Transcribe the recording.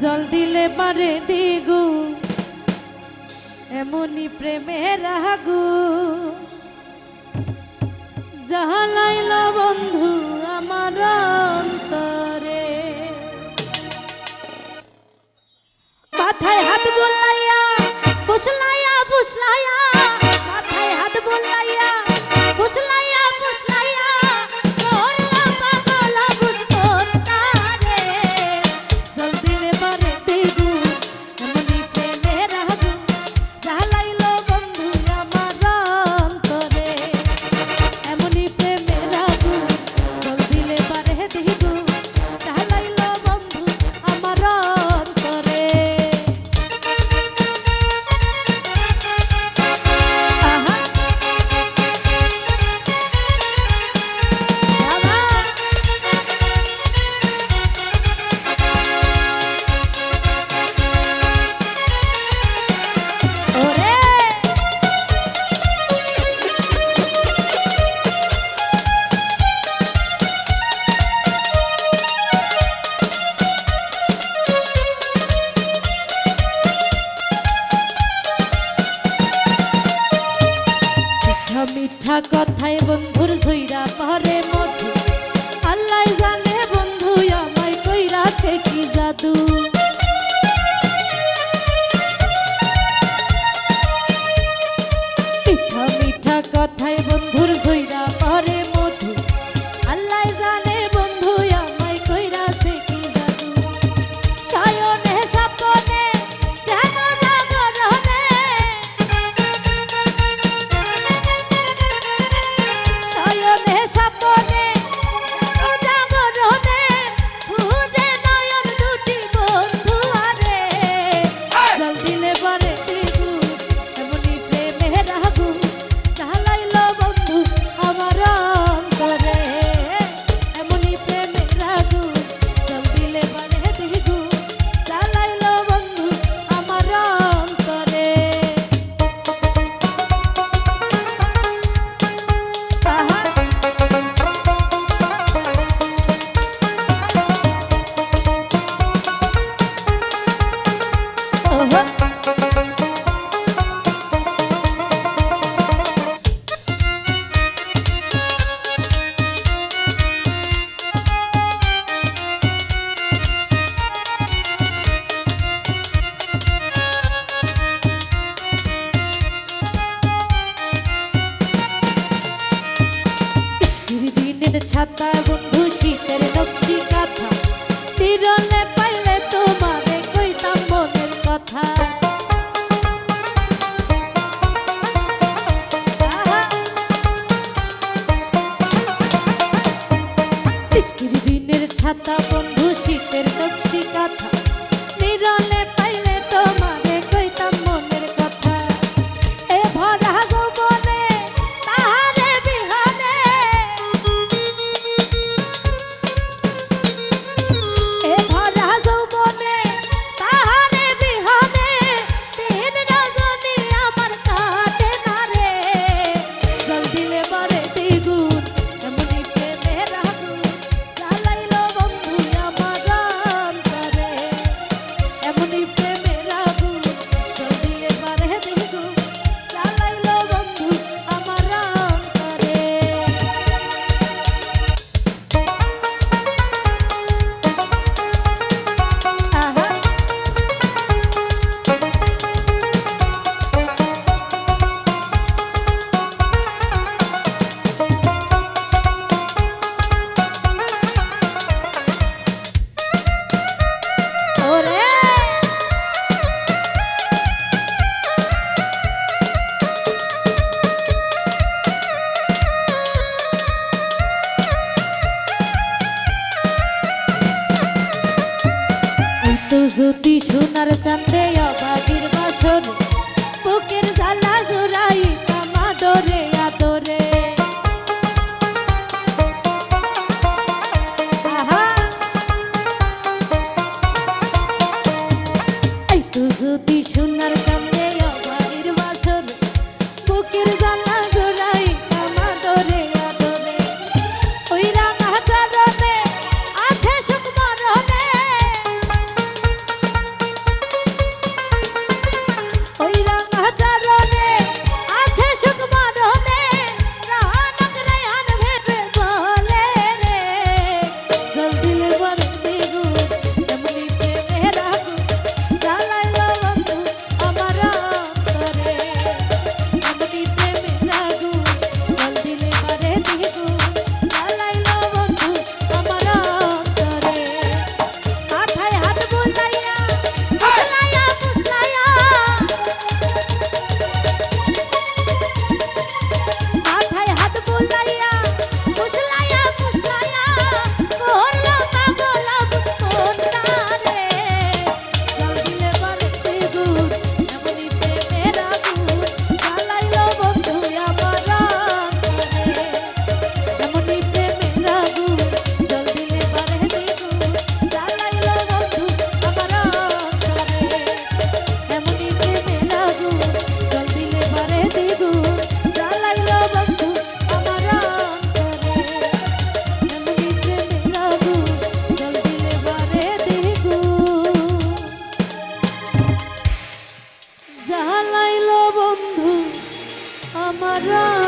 জল দিলে পারে দিগু এমনি প্রেমের আগু জালাইল বন্ধু আমার অন্তরে। মাথায় হাত বুলাইয়া ফুসলাইয়া ফুসলাইয়া, মাথায় হাত বুলাইয়া ফুসলাইয়া ফুসলাইয়া, করলা পাগলা বুঝবো তারে। জল দিলে পারে দিগু এমনি প্রেমের আগু জালাইল বন্ধু আমার অন্তরে। এমনি প্রেমের আগু জল দিলে পারে দিগু জালাইল বন্ধু আমার অন্তরে। মিঠা কথায় বন্ধুর ঝইরা পরে মধু, আল্লাহ জানে বন্ধু আমায় কইরাছে কি জাদু। মিঠা মিঠা কথায় বন্ধুর ঝইরা পরে মধু, আল্লাহ জানে বন্ধু আমায় কইরাছে কি জাদু। সায়নে সাপনে যেন জাগরণে, সায়নে সাপনে জাগরণে খুঁজে নয়ন দুটি বন্ধু আরে। জল দিলে পারে দিগু এমনি প্রেমের আগু জালাইল বন্ধু আমার অন্তরে। এমনি প্রেমের আগু জল দিলে পারে দিগু জালাইল বন্ধু আমার অন্তরে। দিনের ছাতা বন্ধু শীতের নকশি কাঁথা, বিরলে পাইলে তোমারে কইতাম মনের কথা। বৃষ্টির দিনের ছাতা বন্ধু শীতের নকশি কাঁথা, বিরলে পাইলে তোমারে কইতাম মনের কথা। এ ভরা যৌবনে তাহারে বিহানে, এ ভরা যৌবনে তাহারে বিহানে, দিন রজনী আমার কাটে না রে। জল দিলে পারে দ্বিগুণ এমনি প্রেমের আগুন জ্বালাইল বন্ধু আমার অন্তরে। এমনি প্রেমের আগুন জল দিলে পারে দ্বিগুণ জ্বালাইল বন্ধু আমার অন্তরে। আহা ওরে এই তো জ্যোতি সোনার চাঁদে অবাগির বাসর, বুকের জ্বালা জোড়াই আমাদরে আদরে। আহা এই তো জ্যোতি সোনার চাঁদে অবাগির বাসর, বুকের জ্বালা জোড়াই আমাদরে আদরে। ওই রাঙা চরণে আজ হারা